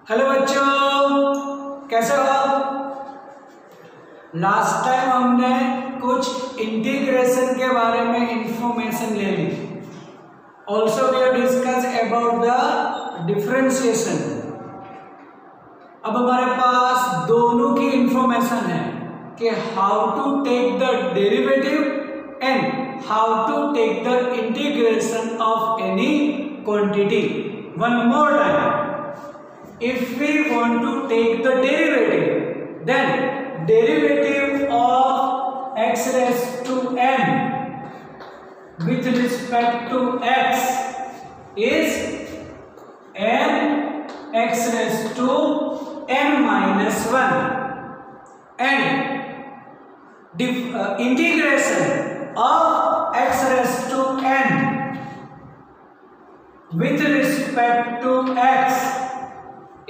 Hello बच्चों, कैसे हो आप? लास्ट टाइम हमने कुछ इंटीग्रेशन के बारे में इंफॉर्मेशन ले ली। Also we have discuss about the differentiation. अब हमारे पास दोनों की इंफॉर्मेशन है कि how to take the derivative and how to take the integration of any quantity. One more time, if we want to take the derivative, then derivative of x raised to n with respect to x is n x raised to n minus 1, and integration of x raised to n with respect to x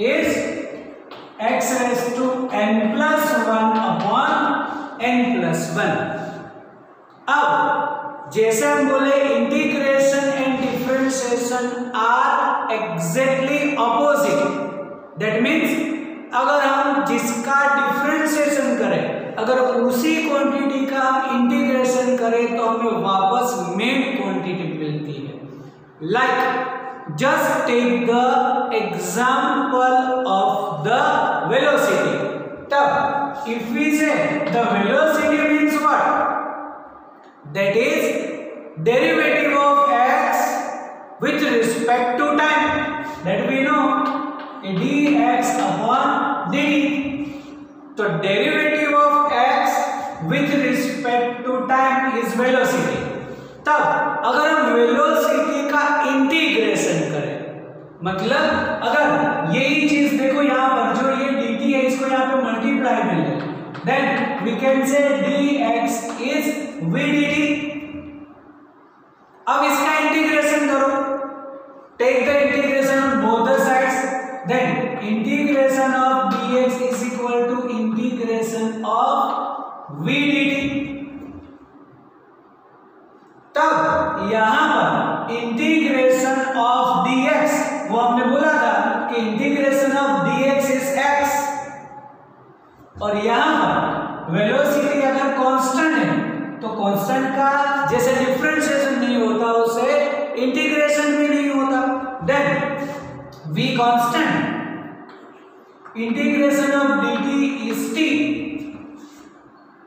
is x raised to n plus 1 upon n plus 1। अब जैसे हम बोले integration and differentiation are exactly opposite. That means अगर हम जिसका differentiation करें, अगर उसी क्वांटिटी का हम इंटीग्रेशन करें तो हमें वापस मेन क्वांटिटी मिलती है। Like just take the example of the velocity। तब if we say the velocity means what? That is derivative of x with respect to time, that we know dx upon dt। तो derivative of x with respect to time is velocity। तब अगर हम velocity का integration करें, मतलब अगर यही चीज देखो यहां पर जो ये dt है इसको यहां पे मल्टीप्लाई कर ले, then we can say dx is vdt। अब इसका इंटीग्रेशन करो, take the integration on both the sides, then integration of dx is equal to integration of vdt। तब यहां पर इंटीग्रेशन ऑफ dx, वो हमने बोला था कि integration of dx is x, और यहां पर वेलोसिटी अगर कांस्टेंट है तो कांस्टेंट का जैसे डिफरेंशिएशन नहीं होता उसे इंटीग्रेशन भी नहीं होता। Then v constant, integration of dt is t।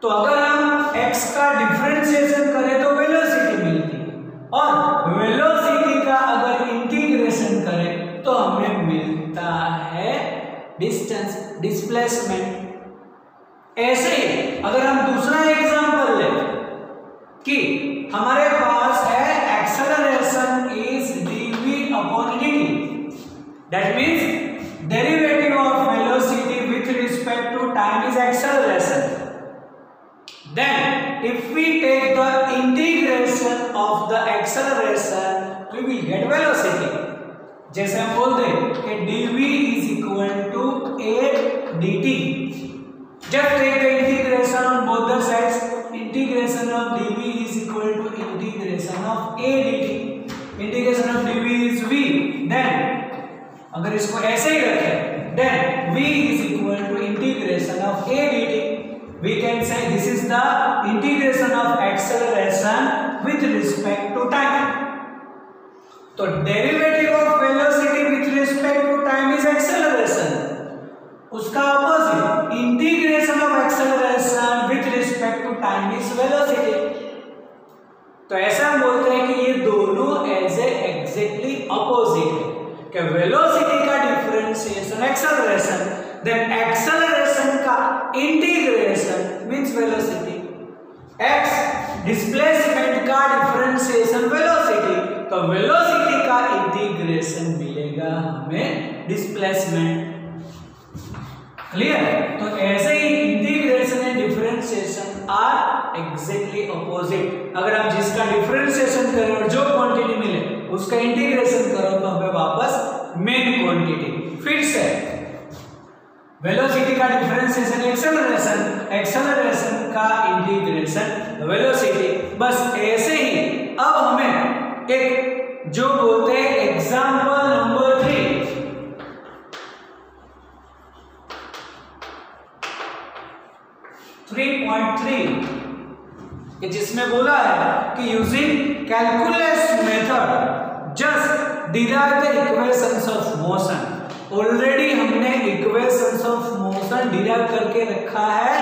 तो अगर हम x का डिफरेंशिएशन करें तो वेलोसिटी मिलती है, और वेलोसिटी का अगर इंटीग्रेशन करें तो हमें मिलता है डिस्टेंस, डिस्प्लेसमेंट। ऐसे ही अगर हम दूसरा एग्जांपल लें कि हमारे पास है acceleration is dv upon dt, that means derivative of velocity with respect to time is acceleration. Then if we take the integration of the acceleration, we will get velocity। जैसे हम बोलते हैं कि dv is equal to a dt। Just take the integration on both the sides, integration of dv is equal to integration of a dt। integration of dv is v, then अगर इसको ऐसे ही रखें then v is equal to integration of a dt। We can say this is the integration of acceleration with respect to time। तो derivative of velocity with respect to time is acceleration, उसका opposite integration of acceleration with respect to time is velocity। तो ऐसा हम बोलते हैं कि ये दोनों एज ए एग्जैक्टली ऑपोजिट है, कि वेलोसिटी का डिफरेंशिएशन एक्सेलरेशन, देन एक्सेलरेशन का integration means velocity, x displacement का डिफरेंशिएशन वेलोसिटी, तो वेलोसिटी का इंटीग्रेशन मिलेगा हमें डिस्प्लेसमेंट। क्लियर? तो ऐसे ही integration and differentiation are exactly opposite. अगर हम जिसका डिफरेंशिएशन करें और जो क्वांटिटी मिले उसका इंटीग्रेशन करो तो हमें वापस मेन क्वांटिटी। फिर से वेलोसिटी का डिफरेंशिएशन एक्सेलरेशन, एक्सेलरेशन का इंटीग्रेशन वेलोसिटी। बस ऐसे ही अब हमें एक जो बोलते हैं एग्जांपल नंबर 3, 3.3 कि जिसमें बोला है कि using calculus method just derive the equations of motion. Already हमने इक्वेशंस ऑफ मोशन डिराइव करके रखा है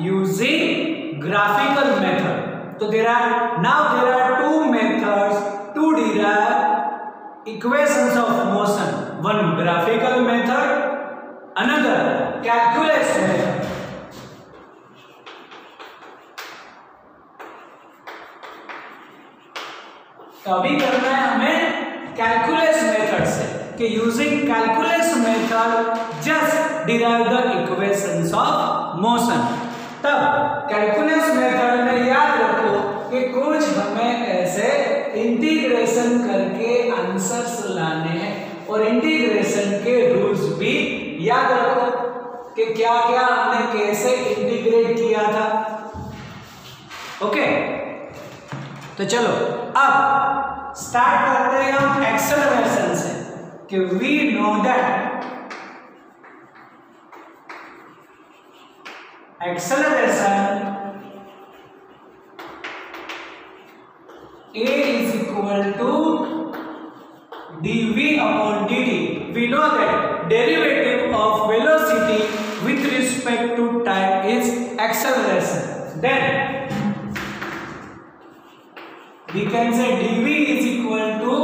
यूजिंग ग्राफिकल मेथड। तो there are two methods to derive equations of motion, one graphical method, another calculus method. तो अभी करना है हमें कैलकुलस मेथड से कि using calculus method just derive the equations of motion. तब कैलकुलस मेथड में याद रखो कि कुछ हमें ऐसे इंटीग्रेशन करके आंसर्स लाने हैं और इंटीग्रेशन के रूल्स भी याद रखो कि क्या क्या हमने कैसे इंटीग्रेट किया था। ओके, तो चलो अब स्टार्ट करते हैं हम एक्सेलरेशन से कि we know that acceleration A is equal to dv upon dt. We know that derivative of velocity with respect to time is acceleration. Then we can say dv is equal to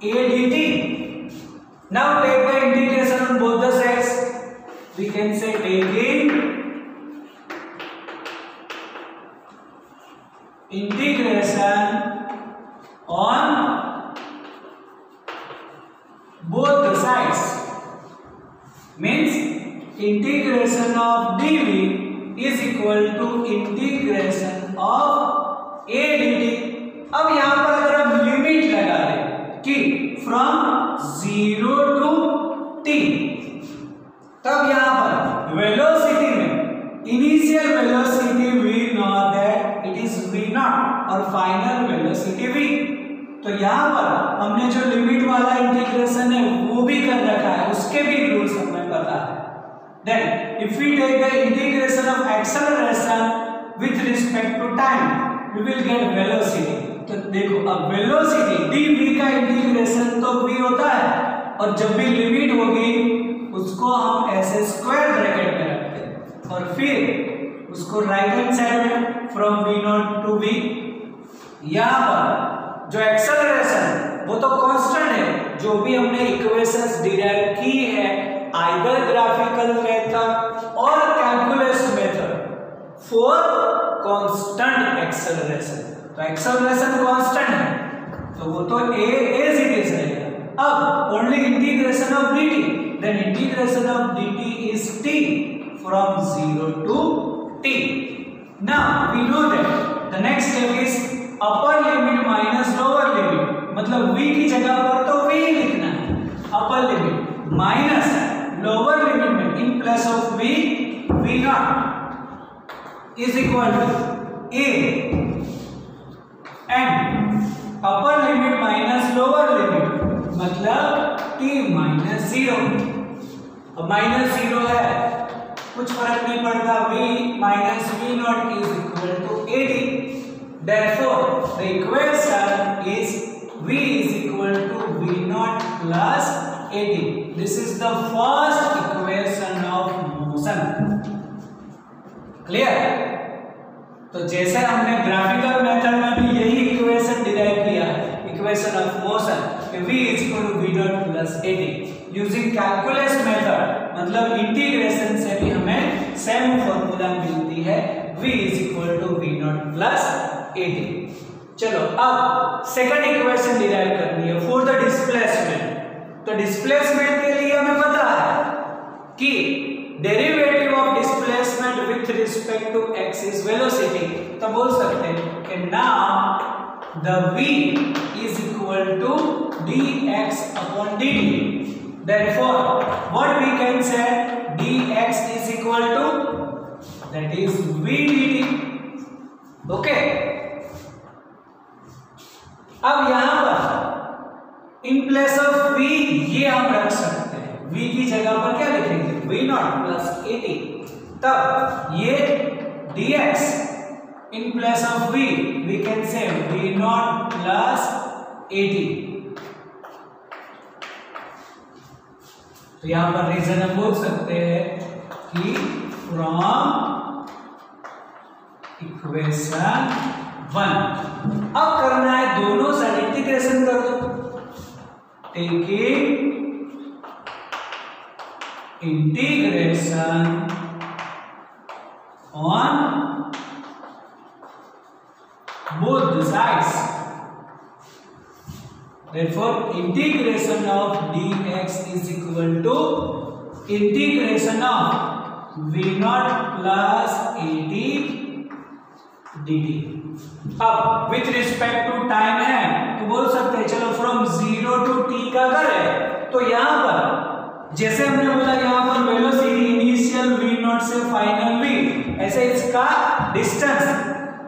a dt. Now take the integration on both the sides. We can say taking integration on both the sides means integration of dv is equal to integration of a dt. अब यहां पर अगर हम limit लगा दें कि from 0 to t, तब यहां पर वेलोसिटी में initial velocity we know that it is v not और फाइनल वेलोसिटी v। तो यहां पर हमने जो लिमिट वाला इंटीग्रेशन है वो भी कर रखा है, उसके भी रूल्स हमें पता है। Then if we take the integration of acceleration with respect to time we will get velocity. तो देखो अब वेलोसिटी dv का इंटीग्रेशन तो v होता है और जब भी लिमिट होगी उसको हम ऐसे स्क्वायर ब्रैकेट में रखते हैं और फिर उसको राइट हैंड साइड में from v not to v। यहां पर जो एक्सेलरेशन वो तो कांस्टेंट है, जो भी हमने इक्वेशंस डिराइव की है आइदर ग्राफिकल मेथड और calculus method for constant acceleration. तो एक्सेलरेशन कांस्टेंट है तो वो तो a as it is रहेगा। अब only integration of dt, then integration of dt is t from 0 to t. Now we know that the next step is upper limit minus lower limit, मतलब v की जगह पर तो v लिखना है, upper limit minus lower limit में in place of v v naught is equal to a and upper limit minus lower limit मतलब t minus 0। अब माइनस 0 है कुछ फर्क नहीं पड़ता, v minus v not is equal to ad। Therefore the equation is v is equal to v not plus ad। This is the first equation of motion. Clear? तो जैसे हमने graphical method में भी यही इक्वेशन डिराइव किया है, equation of motion कि v is equal to v not plus ad। Using calculus method मतलब इंटीग्रेशन से भी हमें सेम फॉर्मूला मिलती है, v is equal to v not plus ad। चलो अब सेकंड इक्वेशन डिराइव करनी है फॉर द डिस्प्लेसमेंट। तो डिस्प्लेसमेंट के लिए हमें पता है कि derivative of displacement with respect to x is velocity. तो बोल सकते हैं कि now the v is equal to dx upon dt. Therefore, what we can say dx is equal to that is v dt. Okay. अब यहां पर in place of v ये हम रख सकते हैं, v की जगह पर क्या लिखेंगे v नॉट प्लस ad। तब ये dx in place of v we can say v naught plus at। तो यहां पर रीजन हम बोल सकते हैं कि फ्रॉम इक्वेशन 1। अब करना है दोनों साइड इंटीग्रेशन कर दो, taking integration on both the sides, therefore integration of dx is equal to integration of v naught plus at dt। अब विथ रिस्पेक्ट टू टाइम है तो बोल सकते हैं चलो फ्रॉम 0 to t का करें, तो यहां पर जैसे हमने बोला यहां पर वेलोसिटी इनिशियल v नॉट से फाइनल v, ऐसे इसका डिस्टेंस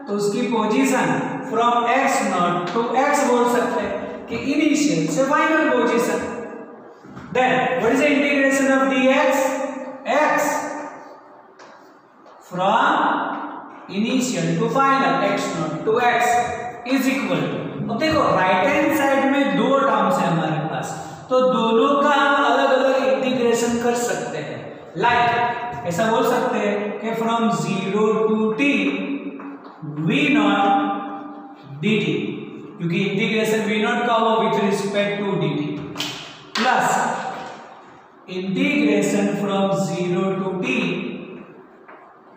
तो उसकी position from x not to x बोल सकते हैं कि इनिशियल से final position. Then what is the integration of dx? x from initial to final x not to x is equal to, अब देखो राइट हैंड साइड में दो terms है हमारे पास, तो दोनों का हम अलग अलग इंटीग्रेशन कर सकते हैं। लाइक ऐसा बोल सकते हैं कि from 0 to t v naught dt, क्योंकि इंटीग्रेशन v नॉट का हुआ with respect to dt, plus integration from 0 to t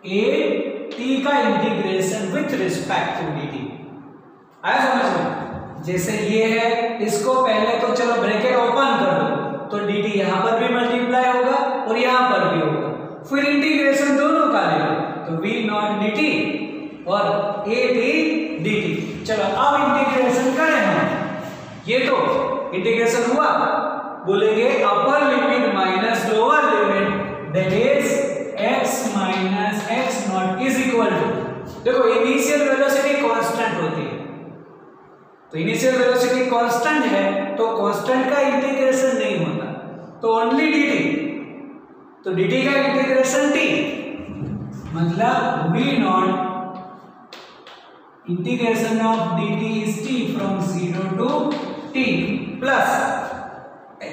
a t का integration with respect to dt। आया समझ में? जैसे ये है, इसको पहले तो चलो ब्रैकेट ओपन कर दो तो dt यहां पर भी मल्टीप्लाई होगा और यहां पर भी होगा, फिर इंटीग्रेशन दोनों का लेगा तो v नॉट dt और a t dt। चलो अब इंटीग्रेशन करें हम, ये तो इंटीग्रेशन हुआ, बोलेंगे upper limit minus lower limit that is x minus x naught is equal to, देखो इनिशियल वेलोसिटी कांस्टेंट होती है, तो इनिशियल वेलोसिटी कांस्टेंट है तो कांस्टेंट का इंटीग्रेशन नहीं होता, तो ओनली dt, तो dt का इंटीग्रेशन t, मतलब v not integration of dt is t from 0 to t plus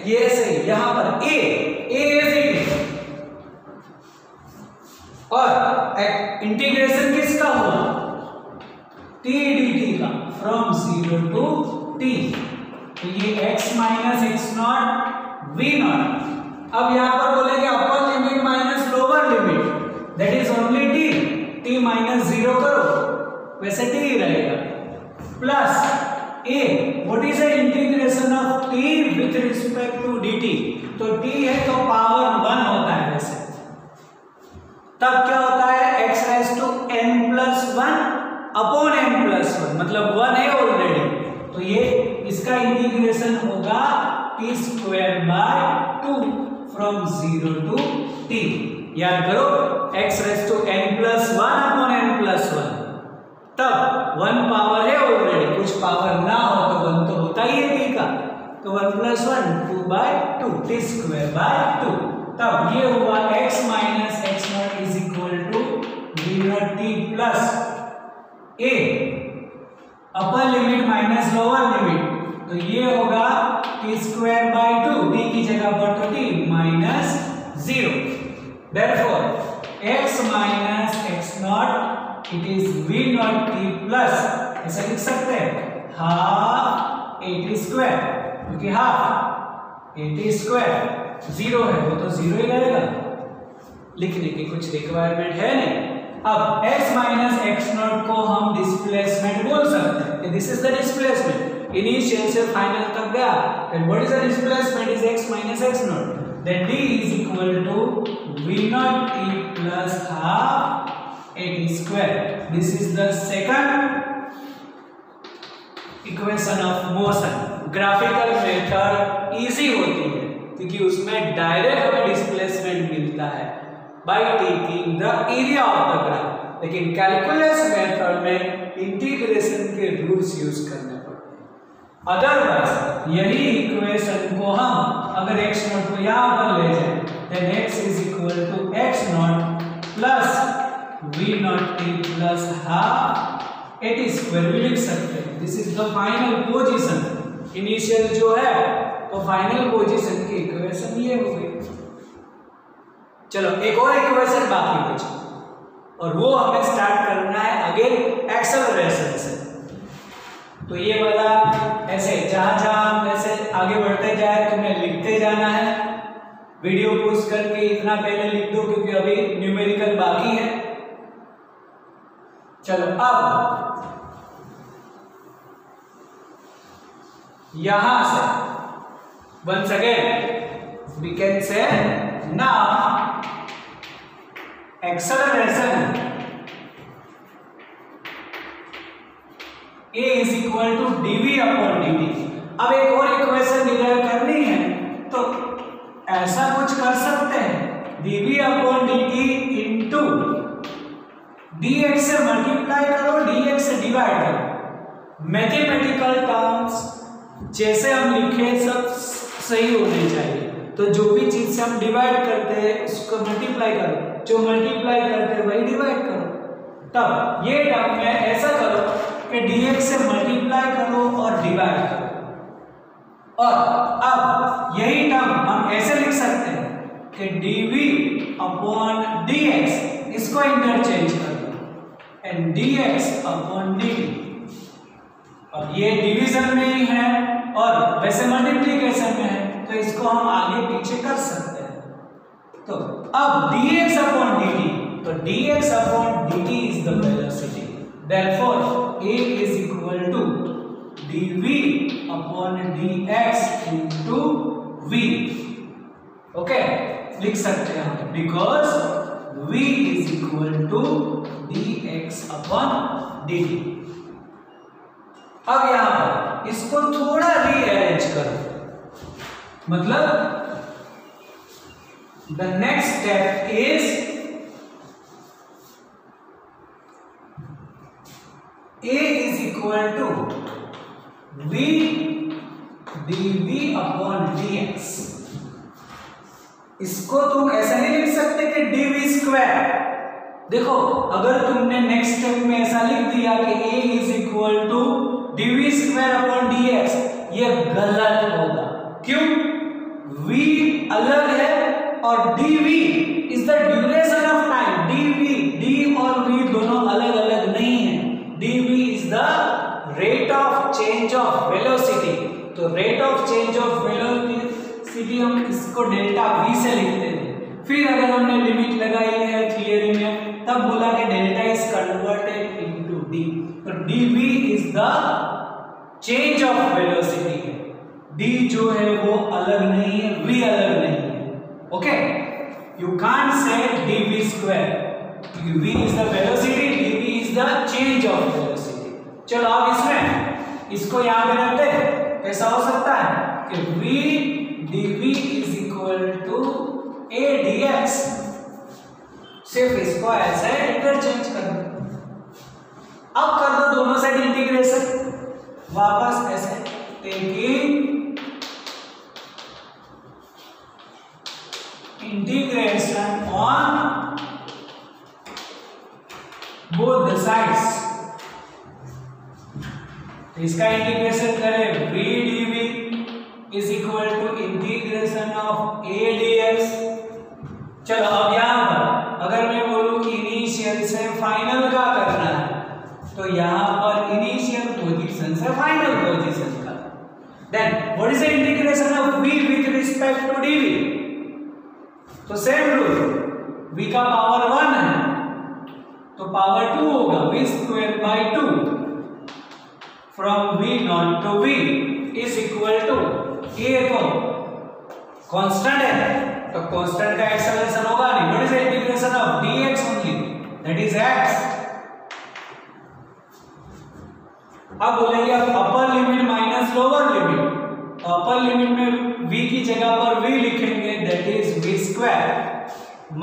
ये से यहां पर a is dt, और इंटीग्रेशन किसका हुआ? t dt का फ्रॉम 0 to t, तो ये x minus x not v not. अब यहां पर बोलेंगे upper limit minus lower limit that is only t minus 0 करो, वैसे t ही रहेगा, plus a what is the integration of t with respect to dt, तो t है तो पावर 1 होता है वैसे, तब क्या होता है x rise to n plus 1 upon n plus 1, मतलब 1 है ऑलरेडी, तो ये इसका इंटीग्रेशन होगा t square by 2 from 0 to t। याद करो x raise to n plus 1 upon n plus 1, तब 1 पावर है ऑलरेडी, कुछ पावर ना हो तो 1 तो होता ही है t का, तो 1 plus 1 2 by 2 t square by 2, तब ये हुआ x minus x naught is equal to v naught t plus a upper limit minus lower limit, तो ये होगा t स्क्वायर बाय 2, t की जगह पर तो t minus 0, therefore x minus x not it is v naught t plus, ऐसा लिख सकते हैं हाफ a t स्क्वायर, क्योंकि हाफ a t स्क्वायर 0 है वो तो 0 ही रहेगा, लिखने की कुछ रिक्वायरमेंट है नहीं। अब x माइनस x नॉट को हम डिस्प्लेसमेंट बोल सकते हैं, this is the displacement, initial से फाइनल तक गया, then what is the displacement is x minus x naught, then d is equal to v naught t plus half a t square, this is the second equation of motion। Graphical method easy होती है क्योंकि उसमें direct हमें displacement मिलता है by taking the area of the graph, लेकिन calculus method में integration के रूल्स यूज करने पड़ते हैं। अदरवाइज यही इक्वेशन को हम अगर x नॉट को यहां पर ले जाए then x is equal to x naught plus v naught t plus half a t square भी लिख सकते हैं। This is the final position. Initial जो है वो फाइनल पोजीशन की इक्वेशन ये हो गई। चलो एक और इक्वेशन बाकी बची और वो हमें स्टार्ट करना है अगेन एक्सेलरेशन से। तो ये वाला ऐसे जहां जहां हम ऐसे आगे बढ़ते जाए तुम्हें लिखते जाना है। वीडियो पॉज करके इतना पहले लिख दो क्योंकि अभी न्यूमेरिकल बाकी है। चलो अब यहां से once again we can say now acceleration a is equal to dv upon dt। अब एक और इक्वेशन डिराइव करनी है तो ऐसा कुछ कर सकते हैं dv upon dt into dx से मल्टीप्लाई करो dx से डिवाइड करो। मैथमेटिकल टर्म्स जैसे हम लिखे सब सही होने चाहिए। तो जो भी चीज से हम डिवाइड करते हैं उसको मल्टीप्लाई करो, जो मल्टीप्लाई करते हैं वही डिवाइड करो। तब ये टर्म में ऐसा करो कि dx से मल्टीप्लाई करो और डिवाइड करो। और अब यही टर्म हम ऐसे लिख सकते हैं कि dv अपॉन dx इसको इंटरचेंज कर दो एंड dx अपॉन dt। अब ये डिवीजन में ही है और वैसे मल्टीप्लिकेशन में है तो इसको हम आगे पीछे कर सकते हैं। तो अब dx अपॉन dt, तो dx upon dt is the velocity. Therefore a is equal to dv upon dx into v। Okay लिख सकते हैं हम because v is equal to dx upon dt। अब यहां पर इसको थोड़ा रीअरेंज करो, मतलब the next step is a is equal to v dv upon dx। इसको तुम ऐसा नहीं लिख सकते कि dv स्क्वायर। देखो अगर तुमने नेक्स्ट स्टेप में ऐसा लिख दिया कि a is equal to dv square upon dx, ये गलत होगा। क्यों? v अलग है और dv is the duration of time. dv d और v दोनों अलग अलग नहीं है। dv is the rate of change of velocity. तो rate of change of velocity हम इसको डेल्टा v से लिखते हैं। फिर अगर हमने लिमिट लगाई है थियरी में तब बोला कि delta is converted into d। तो dv is the change of velocity है। d जो है वो अलग नहीं है, v अलग नहीं है। Okay you can't say dv square क्योंकि v is the velocity, dv is the change of velocity. चलो अब इसमें इसको यहां पे रखते हैं। ऐसा हो सकता है कि v dv is equal to a dx। सिर्फ इसको ऐसे इंटरचेंज कर दो। अब कर दो दोनों साइड इंटीग्रेशन वापस ऐसे taking integration on both the sides. इसका इंटीग्रेशन करें v dv is equal to integration of a dx। चलो अब यहां पर अगर मैं बोलूं इनिशियल से फाइनल का करना है तो यहां पर इनिशियल पोजीशन से फाइनल पोजीशन का। Then what is the integration of v with respect to dv? तो सेम रूल, v का पावर 1 है तो पावर 2 होगा v square by 2 from v not to v is equal to a तो constant है तो constant का एक्सेलरेशन होगा नहीं। What is the integration of dx only, that is x। अब बोलेंगे अब upper limit minus lower limit. Upper limit में v की जगह पर v लिखेंगे that is v square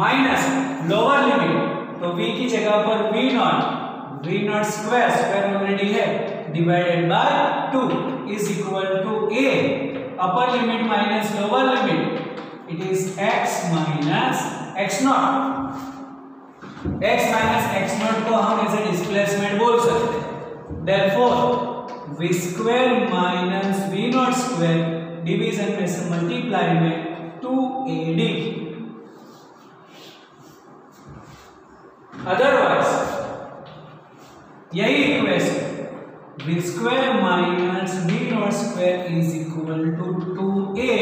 minus lower limit तो v की जगह पर v not square, square already है, divided by 2 is equal to a। Upper limit minus lower limit it is x minus x not. x minus x not को हम ऐसे displacement बोल सकते हैं। Therefore v square minus v not square division में से multiply में 2ad। Otherwise यही equation v square minus v not square is equal to 2a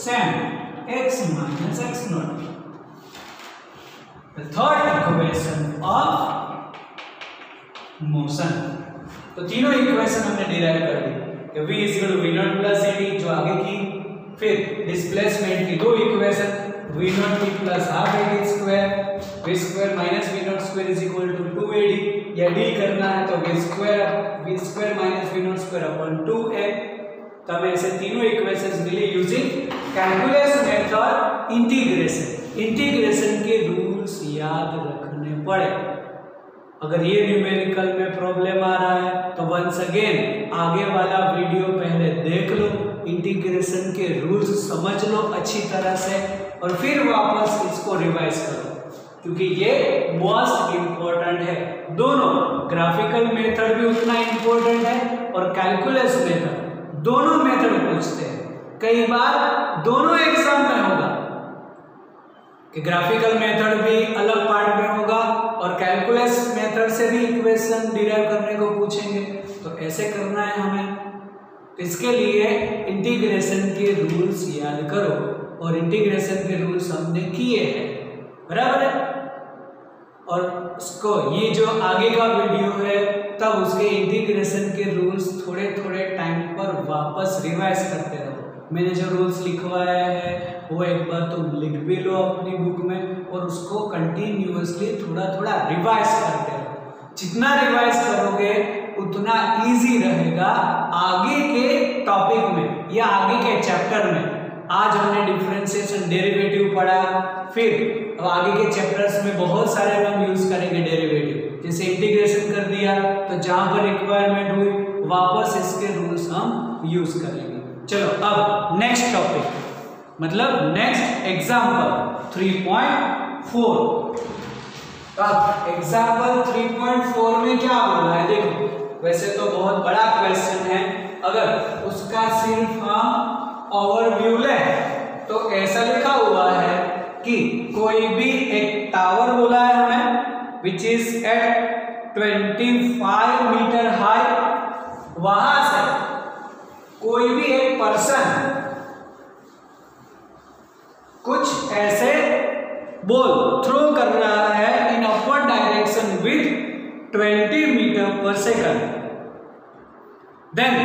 same x minus x naught. The third equation of motion। तो तीनों equation हमने derive कर दी कि v equal to v not plus ad जो आगे की, फिर डिस्प्लेसमेंट की दो equation v naught t plus half ad square, v square minus v not square is equal to 2ad। या d करना है तो v square minus v not square upon 2a। तो हमें ऐसे तीनों इक्वेशंस मिले using calculus method integration. Integration के रूल्स याद रखने पड़े। अगर ये न्यूमेरिकल में प्रॉब्लम आ रहा है तो वंस अगेन आगे वाला वीडियो पहले देख लो, इंटीग्रेशन के रूल्स समझ लो अच्छी तरह से और फिर वापस इसको रिवाइज करो, क्योंकि ये मोस्ट इंपॉर्टेंट है। दोनों ग्राफिकल मेथड भी उतना इंपॉर्टेंट है और कैलकुलस मेथड, दोनों मेथड पूछते हैं। कई बार दोनों एग्जाम में होगा कि ग्राफिकल मेथड भी अलग पार्ट में होगा और कैलकुलस मेथड से भी इक्वेशन डिराइव करने को पूछेंगे, तो ऐसे करना है हमें। इसके लिए इंटीग्रेशन के रूल्स याद करो और इंटीग्रेशन के रूल्स हमने किए हैं, बराबर है। और उसको ये जो आगे का वीडियो है तब उसके इंटीग्रेशन के रूल्स थोड़े थोड़े टाइम पर वापस रिवाइज करते रहो। मैंने जो रूल्स लिखवाया है वो एक बार तुम लिख भी लो अपनी बुक में और उसको कंटिन्यूअसली थोड़ा थोड़ा रिवाइज करते रहो। जितना रिवाइज करोगे उतना इजी रहेगा आगे के टॉपिक में या आगे के चैप्टर में। आज हमने डिफरेंशिएशन डेरिवेटिव पढ़ा, फिर अब आगे के चैप्टर्स में बहुत सारे हम यूज करेंगे डेरिवेटिव। जैसे इंटीग्रेशन कर दिया तो जहां पर रिक्वायरमेंट हुई वापस इसके रूल्स हम यूज करेंगे। चलो अब नेक्स्ट टॉपिक, मतलब नेक्स्ट एग्जाम्पल 3.4। अब एग्जाम्पल 3.4 में क्या बोला है देखो। वैसे तो बहुत बड़ा क्वेश्चन है, अगर उसका सिर्फ हम ओवरव्यू लें तो ऐसा लिखा हुआ है कि कोई भी एक टावर बोला है हमें which is at 25 metre high, वहां से कोई भी एक पर्सन कुछ ऐसे बॉल थ्रो कर रहा है in upward direction with 20 metre per second. Then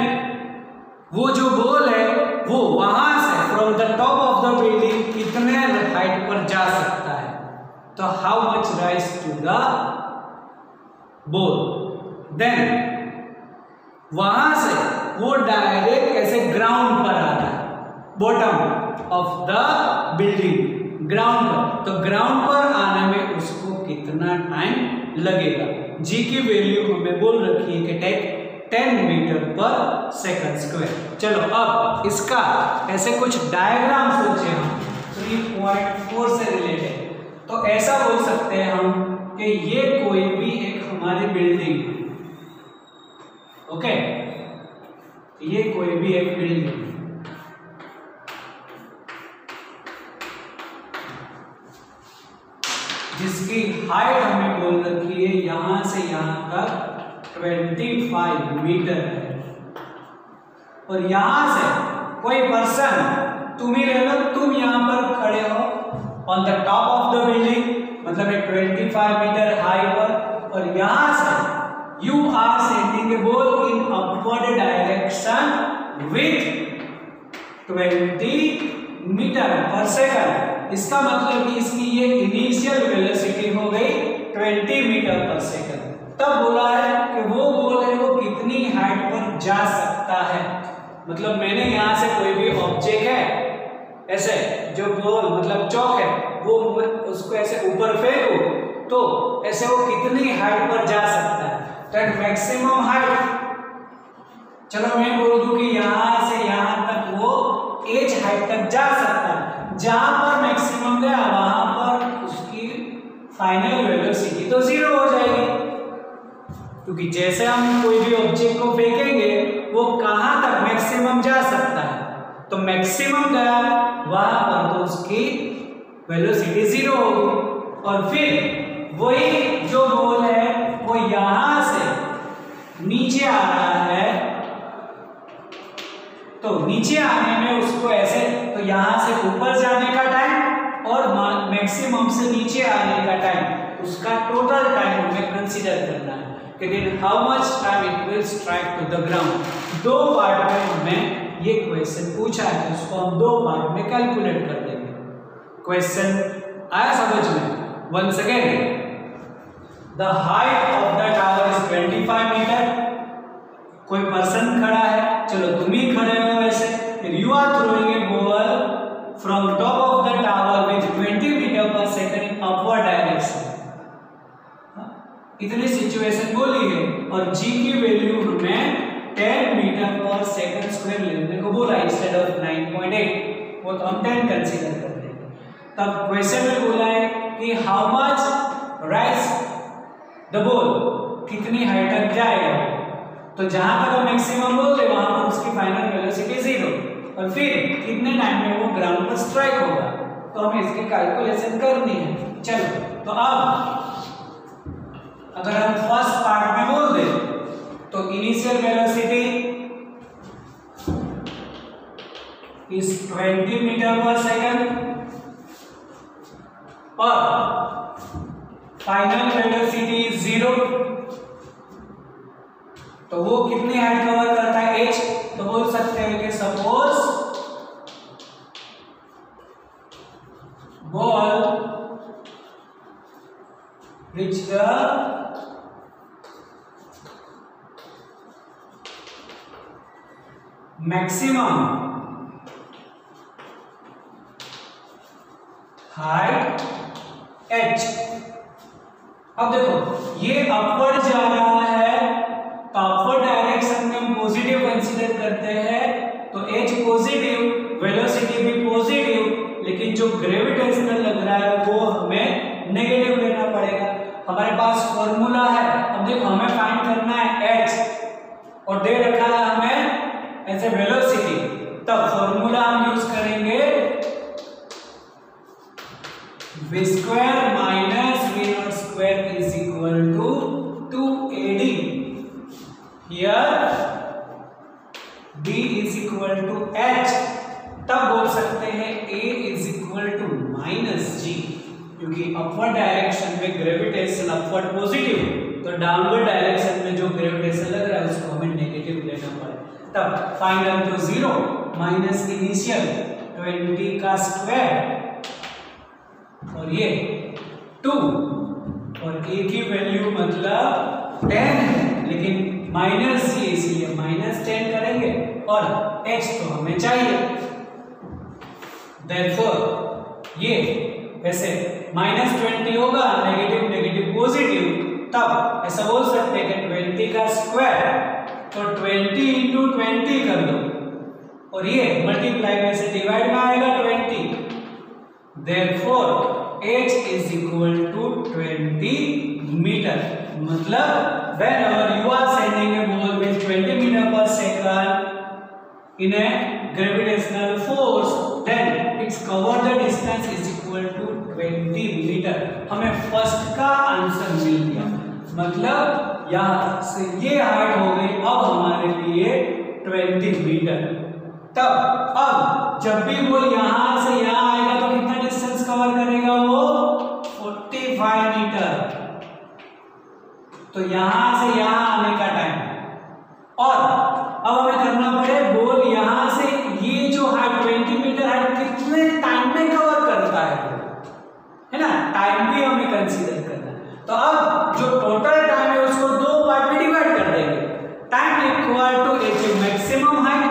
वो जो बॉल है वो वहां से from the top of the building कितने हाइट पर जा सकता है, तो how much rise to the ball. Then वहां से वो डायरेक्ट ऐसे ग्राउंड पर आता है, bottom of the building ground पर। तो ग्राउंड पर आने में उसको कितना टाइम लगेगा। जी की वैल्यू हमें बोल रखी है कि take 10 metre per second square. चलो अब इसका ऐसे कुछ डायग्राम सोचे हम 3.4 से रिलेटेड। तो ऐसा बोल सकते हैं हम कि ये कोई भी एक हमारी बिल्डिंग है, ओके, ये कोई भी एक बिल्डिंग है जिसकी हाइट हमें बोल रखी है यहां से यहां तक 25 मीटर है। और यहां से कोई पर्सन, तुम ही ले लो, तुम यहां पर खड़े हो on the top of the building, मतलब एक 25 मीटर हाई पर, और यहां से you are sending a ball in upward direction with 20 metre per second. इसका मतलब कि इसकी ये इनिशियल वेलोसिटी हो गई 20 मीटर पर सेकंड। तब बोला है कि वो बॉल है वो कितनी हाइट पर जा सकता है। मतलब मैंने यहां से कोई भी ऑब्जेक्ट है ऐसे जो बॉल मतलब चौक है वो उसको ऐसे ऊपर फेंकूं तो ऐसे वो कितनी हाइट पर जा सकता है, तो मैक्सिमम हाइट, चलो मैं बोल दूं कि यहां से यहां तक वो एज हाइट तक जा सकता है। जहां पर मैक्सिमम गया वहां पर उसकी फाइनल वेलोसिटी वेलोसिटी तो जीरो हो जाएगी, क्योंकि जैसे हम कोई भी ऑब्जेक्ट को फेंकेंगे वो कहां तक मैक्सिमम जा सकता है, तो मैक्सिमम गया वहां पर तो उसकी वेलोसिटी जीरो होगी। और फिर वही जो बॉल है वो यहां से नीचे आ रहा है, तो नीचे आने में उसको ऐसे, तो यहां से ऊपर जाने का टाइम और मैक्सिमम से नीचे आने का टाइम, उसका टोटल टाइम हमें कंसीडर करना है कि then how much time it will strike to the ground. दो पार्ट में हमें ये क्वेश्चन पूछा है, उसको हम दो पार्ट में कैलकुलेट कर देंगे। क्वेश्चन आया समझ में? Once again, the height of the tower is 25 metre. कोई पर्सन खड़ा है, चलो तुम ही खड़े हो ऐसे, फिर you are throwing a ball from top of the tower with 20 metre per second in upward direction. इतनी सिचुएशन बोली है और जी की वैल्यू हमें 10 मीटर पर सेकंड स्क्वायर लेने को बोला इंस्टेड ऑफ 9.8, वो तो हम 10 कंसीडर कर देंगे। तब क्वेश्चन में बोला है कि how much rise the ball, कितनी हाइट तक जाएगा, तो जहां तक हम मैक्सिमम बोल रहे वहां पर उसकी फाइनल वेलोसिटी जीरो, और फिर कितने टाइम में वो ग्राउंड पर स्ट्राइक होगा, तो हमें इसकी कैलकुलेशन करनी है। चलो, तो अब अगर हम फर्स्ट पार्ट में बोल दे तो initial velocity is 20 metre per second और फाइनल वेलोसिटी इज जीरो, तो वो कितनी हाइट कवर करता है, h, तो बोल सकते हैं कि suppose ball reach the maximum height h। अब देखो ये अपवर्ड जा रहा है, तो अपवर्ड डायरेक्शन में हम पॉजिटिव कंसीडर करते हैं, तो h पॉजिटिव, वेलोसिटी भी पॉजिटिव, लेकिन जो ग्रेविटेशनल लग रहा है वो हमें नेगेटिव लेना पड़ेगा। हमारे पास फॉर्मूला है, अब देखो हमें फाइंड करना है h और दे रखा है हमें ऐसे वेलोसिटी, तब फॉर्मूला हम यूज करेंगे v square minus v not square is equal to 2ad। Here d is equal to h, तब बोल सकते हैं a is equal to minus g, क्योंकि अपवर्ड डायरेक्शन में ग्रेविटेशन अपवर्ड पॉजिटिव, तो डाउनवर्ड डायरेक्शन में जो ग्रेविटेशन लग रहा है उसको हमें नेगेटिव लेना पड़े, तब फाइनल तो जीरो माइनस इनिशियल 20 का स्क्वायर और ये 2, और a की वैल्यू मतलब 10 है, लेकिन माइनस जी इसलिए माइनस 10 करेंगे, और h तो हमें चाहिए, देयरफॉर ये वैसे -20 होगा, नेगेटिव नेगेटिव पॉजिटिव, तब ऐसा बोल सकते हैं कि 20 का स्क्वायर, तो 20 इंटू 20 कर दो, और ये मल्टीप्लाई में से डिवाइड में आएगा 20, therefore h is equal to 20 metre. मतलब whenever you are sending a ball with 20 meter per second in a gravitational force, then its cover the distance is equal to 20 meter। हमें first का answer मिल गया, मतलब यहाँ से ये height हो गई अब हमारे लिए 20 मीटर। तब अब जब भी वो यहाँ से यहाँ आएगा तो कितना डिस्टेंस कवर करेगा वो 45 मीटर, तो यहां से यहां आने का टाइम, और अब हमें करना पड़े बॉल यहां से ये जो हाइट 20 मीटर हाइट कितने टाइम में कवर करता है ना, टाइम भी हमें कंसीडर करना है। तो अब जो टोटल टाइम है उसको दो पार्ट में डिवाइड कर देंगे, time required to achieve maximum height,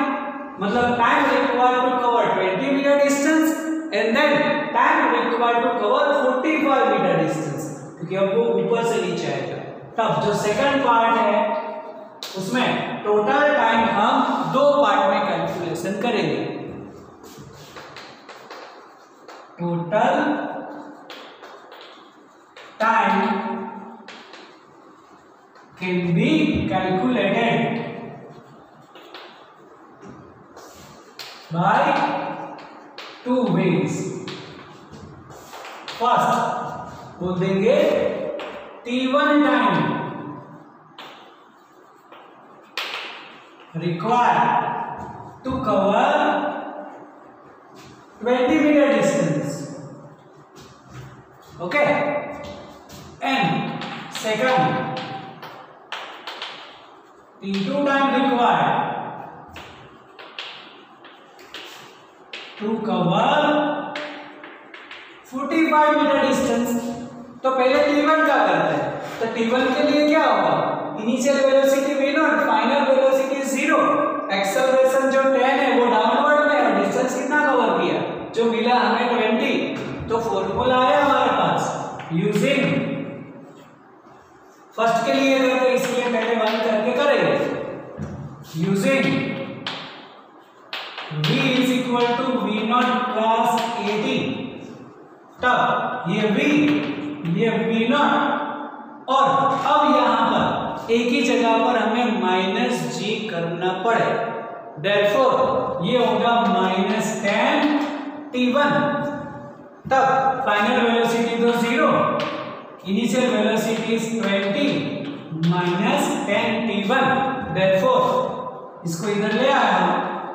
मतलब time required to cover 20 meter distance, and then time required to cover 45 metre distance, क्योंकि अब वो ऊपर से नीचे आएगा। तब जो सेकंड पार्ट है उसमें टोटल टाइम हम दो पार्ट में कैलकुलेशन करेंगे, total time calculated by 2 ways। First बोल देंगे T1 time required to cover 20 meter distance, okay, and second T2 time required to cover 45 metre distance. तो पहले T1 क्या करते हैं, तो T1 के लिए क्या होगा, initial velocity v0, final velocity 0, acceleration जो 10 है वो डाउनवर्ड में और डिस्टेंस कितना कवर किया, जो मिला हमें 20। तो फॉर्मूला है हमारे पास यूजिंग, फर्स्ट के लिए करते इसलिए पहले 1 करके करेंगे, using v is equal to v0 plus 80। तब ये v0 और अब यहां पर एक ही जगह पर हमें माइनस जी करना पड़े, देयरफॉर ये होगा -10 T1। तब फाइनल वेलोसिटी तो 0, initial velocity is 20 -10 T1, therefore इसको इधर ले आया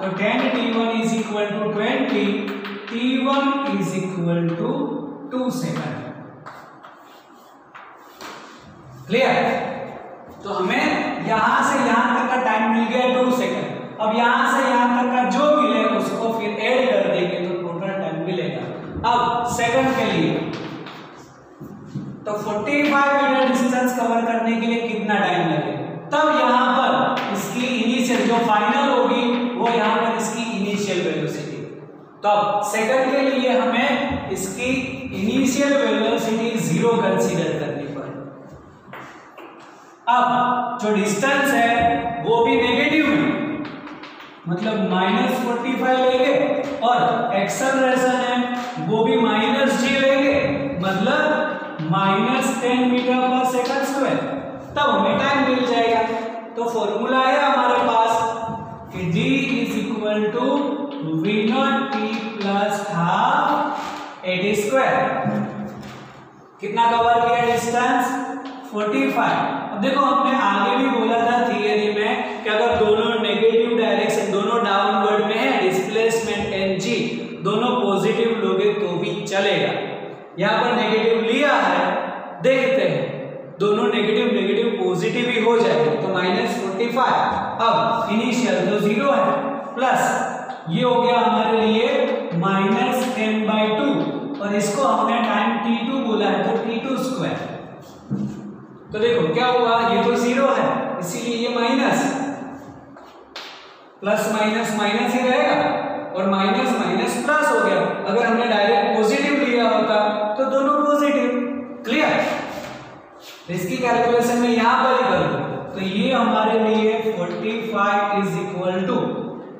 तो 10 T1 is equal to 20, T1 is equal to 2 second. Clear? तो हमें यहां से यहां तक का टाइम मिल गया 2 सेकंड। अब यहां से यहां तक का जो मिले उसको फिर ऐड कर देंगे तो टोटल टाइम मिलेगा। अब सेकंड के लिए तो 45 मीटर डिस्टेंस कवर करने के लिए कितना टाइम लगेगा, तब यहां पर इसकी इनिशियल जो फाइनल होगी वो यहां पर इसकी इनिशियल वेलोसिटी, तो अब सेकंड के लिए हमें इसकी इनिशियल वेलोसिटी 0 कंसीडर करनी पड़ेगी। अब जो डिस्टेंस है वो भी नेगेटिव है, मतलब -45 लेंगे और एक्सेलरेशन है वो भी -g लेंगे, मतलब -10 मीटर पर सेकंड स्क्वायर। तब हमें टाइम मिल जाएगा। तो फॉर्मूला है हमारे पास कि d is equal to v0t plus half 80 square. कितना कवर किया डिस्टेंस, 45। अब देखो हमने आगे भी बोला था थियरी में कि अगर दोनों नेगेटिव डायरेक्शन, दोनों डाउनवर्ड में है, डिस्प्लेसमेंट एनजी दोनों पॉजिटिव लोगे तो भी चलेगा। यहाँ पर नेगेटिव लिया है, देखते हैं दोनों नेगेटिव पॉजिटिव ही हो जाएगा तो -45। अब इनिशियल तो 0 है, प्लस ये हो गया हमारे लिए -10/2 और इसको हमने टाइम t2 बोला है तो t2 स्क्वायर। तो देखो क्या हुआ, ये तो 0 है इसीलिए ये माइनस, प्लस माइनस माइनस ही रहेगा और माइनस माइनस प्लस हो गया। अगर हमने डायरेक्ट पॉजिटिव लिया होता तो दोनों पॉजिटिव। क्लियर? इसकी कैलकुलेशन में यहां पर ही कर दो तो ये हमारे लिए 45 is equal to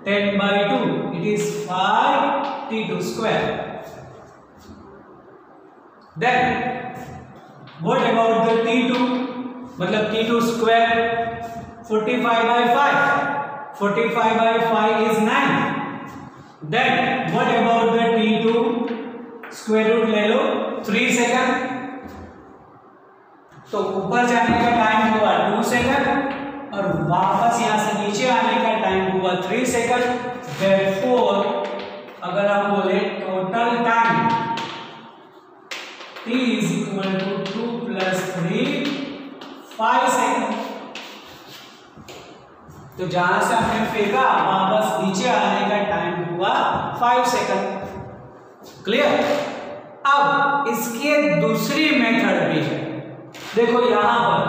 10/2, it is 5t2 square. Then what about the t2, मतलब t2 square 45/5, 45/5 is 9। Then what about the t2 square root ले लो 3 सेकंड, तो ऊपर जाने का टाइम हुआ 2 सेकंड और वापस यहां से नीचे आने का टाइम हुआ 3 सेकंड। Therefore अगर हम बोले total time t is equal to 2 plus 3 5 second. तो जहां से हमने फेंका वापस नीचे आने का टाइम हुआ 5 सेकंड। क्लियर? अब इसकी दूसरी मेथड भी है। देखो यहां पर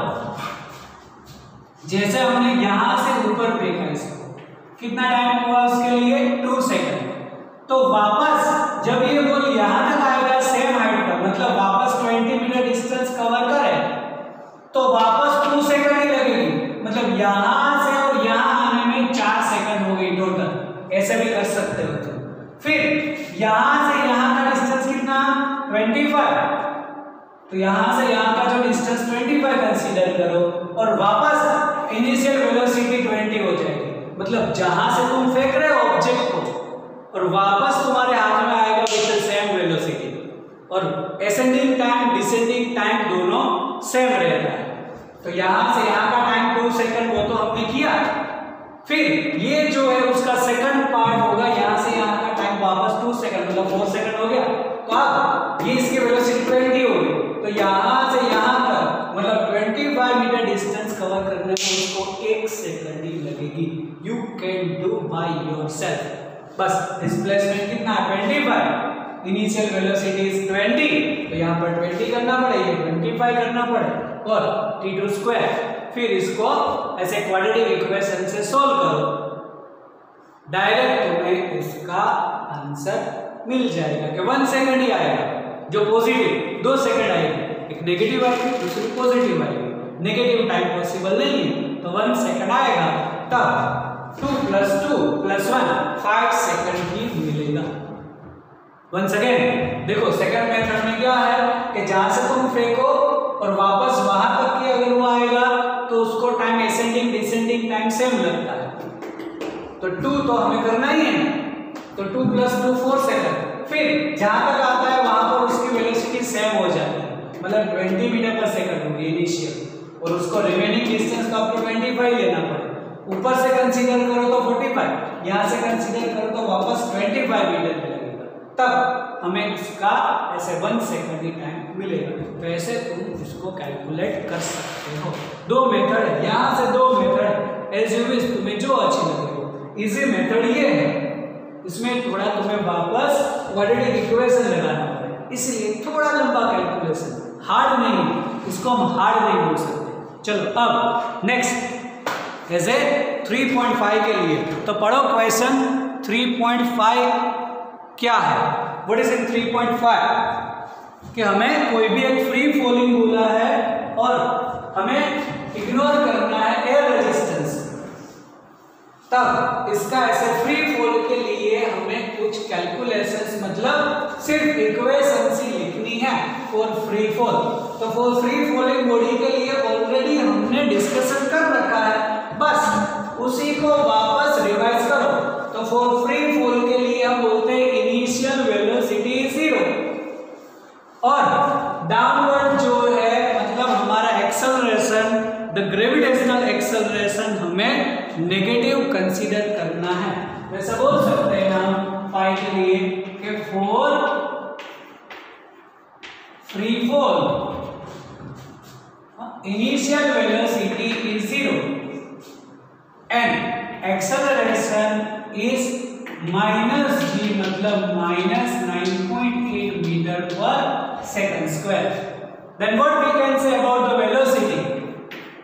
जैसे हमने यहां से ऊपर फेंका इसको, कितना टाइम हुआ उसके लिए 2 सेकंड। तो वापस जब ये बॉल यहां तक आएगा सेम हाइट पर, मतलब वापस 20 मीटर डिस्टेंस कवर करे तो वापस 2 सेकंड ही लगेगी, मतलब यहां से और यहां आने में 4 सेकंड हो गई टोटल। ऐसे भी कर सकते हो तुम। फिर यहां से यहां का डिस्टेंस कितना 25, तो यहां से यहां का जो डिस्टेंस 25 कंसीडर करो और वापस इनिशियल वेलोसिटी 20 हो जाएगी, मतलब जहां से तुम फेंक रहे हो ऑब्जेक्ट को और वापस तुम्हारे हाथ में आएगा विद द सेम वेलोसिटी, और असेंडिंग टाइम डिसेंडिंग टाइम दोनों सेम रहता है। तो यहां से यहां का टाइम 2 सेकंड वो तो हमने किया, फिर ये जो है उसका सेकंड पार्ट होगा, यहां से यहां का टाइम वापस 2 सेकंड मतलब 4 सेकंड हो गया। तो अब ये इसकी वेलोसिटी 20 हो गई, तो यहां से यहां तक मतलब 25 मीटर डिस्टेंस कवर करने में उसको 1 सेकंड ही लगेगी। You can do by yourself. बस डिस्प्लेसमेंट कितना है 25, इनिशियल वेलोसिटी इज 20, तो यहां पर 20 करना पड़ेगा, 25 करना पड़े और t2 स्क्वायर। फिर इसको ऐसे क्वाड्रेटिक इक्वेशन से सॉल्व करो, डायरेक्ट तुम्हें इसका आंसर मिल जाएगा कि 1 सेकंड ही आएगा। जो पॉजिटिव 2 सेकंड आएगी, एक नेगेटिव आएगी दूसरी पॉजिटिव आएगी, नेगेटिव टाइम पॉसिबल नहीं है, तो 1 सेकंड आएगा, तब 2 + 2 + 1 5 सेकंड ही मिलेगा। 1 सेकंड। देखो सेकंड मेथड में क्या है कि जहां से तुम फेंको और वापस वहां तक की अगर वो आएगा तो उसको time ascending descending time same लगता है, तो 2 तो हमें करना ही है, तो 2 + 2 4 सेकंड। फिर जहां तक आता है वहां पर उसकी वेलोसिटी सेम हो जाती है, मतलब 20 मीटर पर सेकंड होगी इनिशियल, और उसको रिमेनिंग डिस्टेंस का आपको 25 लेना पड़ेगा। ऊपर से कंसीडर करो तो 45, यहां से कंसीडर करो तो वापस 25 मीटर लगेगा, तब हमें इसका ऐसे 1 सेकंड ही टाइम मिलेगा। तो ऐसे तुम इसको कैलकुलेट कर सकते हो। 2 मेथड है, यहां से 2 मेथड एज यू विश, तुम्हें जो अच्छी लगे हो। इजी मेथड ये है, इसमें थोड़ा तुम्हें वापस क्वाड्रेटिक इक्वेशन लगाना पड़ेगा, इसलिए थोड़ा लंबा कैलकुलेशन, हार्ड नहीं, इसको हम हार्ड नहीं बोल सकते। चलो अब नेक्स्ट जैसे 3.5 के लिए तो पढ़ो क्वेश्चन 3.5 क्या है। व्हाट इज इन 3.5 कि हमें कोई भी एक फ्री फॉलिंग बोला है और हमें इग्नोर करना है एयर रेजिस्टेंस, तब इसका ऐसे फ्री फॉल के लिए हमें कुछ कैलकुलेशंस मतलब सिर्फ इक्वेशंस ही लिखनी है फॉर फ्री फॉल। तो फॉर फ्री फॉलिंग बॉडी के लिए ऑलरेडी हमने डिस्कशन कर रखा है, बस उसी को वापस रिवाइज करो। तो फॉर फ्री फॉल के लिए हम बोलते हैं इनिशियल वेलोसिटी 0 और डाउनवर्ड जो है मतलब हमारा एक्सेलरेशन, द ग्रेविटेशनल एक्सेलरेशन हमें नेगेटिव कंसीडर करना है। वैसे बोल सकते हैं हम फाई के लिए कि for free fall initial velocity is 0 and acceleration is -v मतलब -9.8 metre per second square. Then what we can say about the velocity,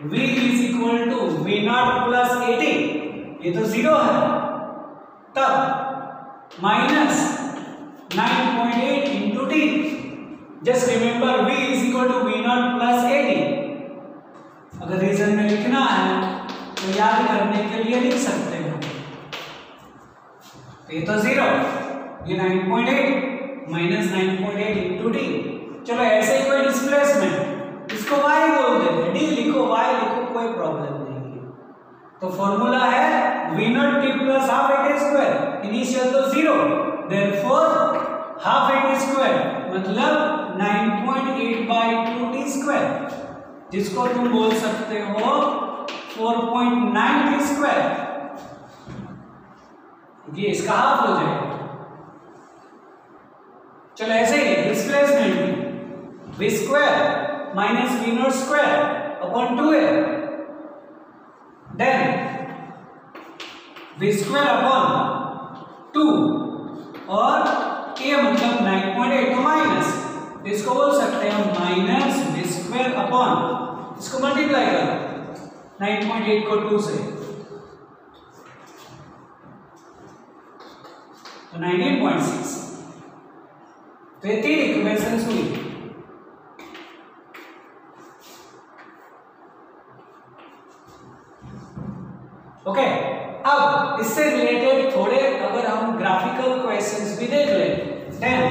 v is equal to v0 plus 80, ये तो 0 है, तब -9.8 into t। Just remember v is equal to v0 plus 80। अगर reason में लिखना है तो याद करने के लिए लिख सकते हैं, ये तो 0, ये 9.8 -9.8 इंटू डी। चलो ऐसे ही कोई डिस्प्लेसमेंट, इसको y बोल देते हैं, डी लिखो y लिखो कोई प्रॉब्लम नहीं है। तो फॉर्मूला है v0 t plus half at square, initial तो 0, देयरफॉर हाफ at स्क्वायर मतलब 9.8/2 t स्क्वायर, जिसको तुम बोल सकते हो 4.9 t स्क्वायर, ये इसका हाफ हो जाएगा। चलो ऐसे ही displacement v square minus v0 square upon 2a, then v square upon 2 और a मतलब 9.8 तो माइनस, इसको बोल सकते हैं हम माइनस v स्क्वायर अपॉन, इसको मल्टीप्लाई करो 9.8 को 2 से तो 19.6। तो ये 3 इक्वेशंस हुई। ओके, अब इससे रिलेटेड थोड़े अगर हम ग्राफिकल क्वेश्चंस भी देख लें, देन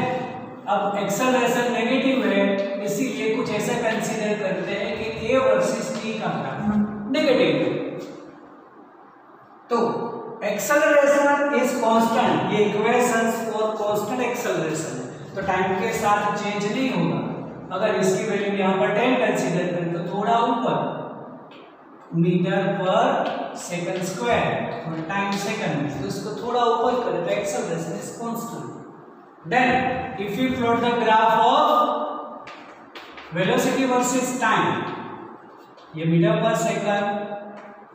अब एक्सेलरेशन नेगेटिव है, इसीलिए कुछ ऐसा कंसीडर करते हैं कि a वर्सेस t का ग्राफ नेगेटिव है। एक्सेलरेशन है, तो टाइम के साथ चेंज नहीं होगा। अगर इसकी वैल्यू यहाँ पर 10 कंसीडर करें तो थोड़ा ऊपर मीटर पर सेकंड स्क्वायर और टाइम सेकंड में, तो इसको थोड़ा ऊपर करें तो acceleration is constant. Then if you plot the graph of velocity versus time, ये मीटर पर सेकंड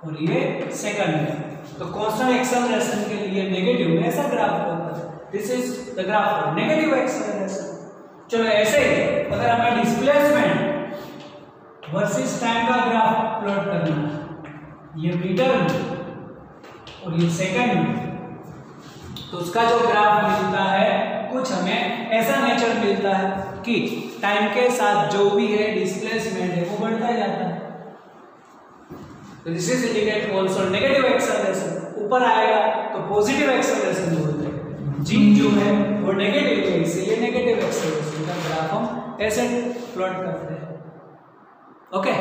और ये सेकंड में, तो कांस्टेंट एक्सेलरेशन के लिए नेगेटिव में ऐसा ग्राफ होता है। This is the graph of negative acceleration. चलो ऐसे ही अगर हमें डिस्प्लेसमेंट वर्सेस टाइम का ग्राफ प्लॉट करना है, ये मीटर में और ये सेकंड में, तो उसका जो ग्राफ मिलता है कुछ हमें ऐसा नेचर मिलता है कि टाइम के साथ जो भी है डिस्प्लेसमेंट है वो बढ़ता जाता है। तो this is indicate also negative acceleration. ऊपर आएगा तो पॉजिटिव एक्सेलरेशन बोलते हैं, जी जो है वो नेगेटिव है, इसलिए नेगेटिव एक्सेलरेशन का ग्राफ हम ऐसे प्लॉट करते हैं। ओके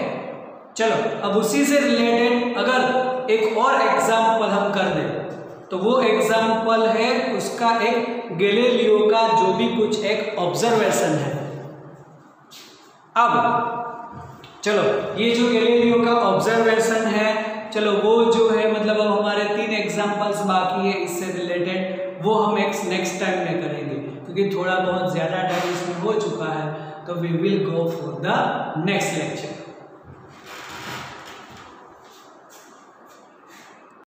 चलो अब उसी से रिलेटेड अगर एक और एग्जांपल हम कर दें तो वो एग्जांपल है उसका एक गैलीलियो का जो भी कुछ एक ऑब्जर्वेशन है। अब चलो ये जो गैलीलियो का ऑब्जर्वेशन है, चलो वो जो है मतलब अब हमारे 3 एग्जांपल्स बाकी है इससे रिलेटेड, वो हम नेक्स्ट टाइम में करेंगे क्योंकि थोड़ा बहुत ज्यादा टाइम इसमें हो चुका है, तो we will go for the next lecture.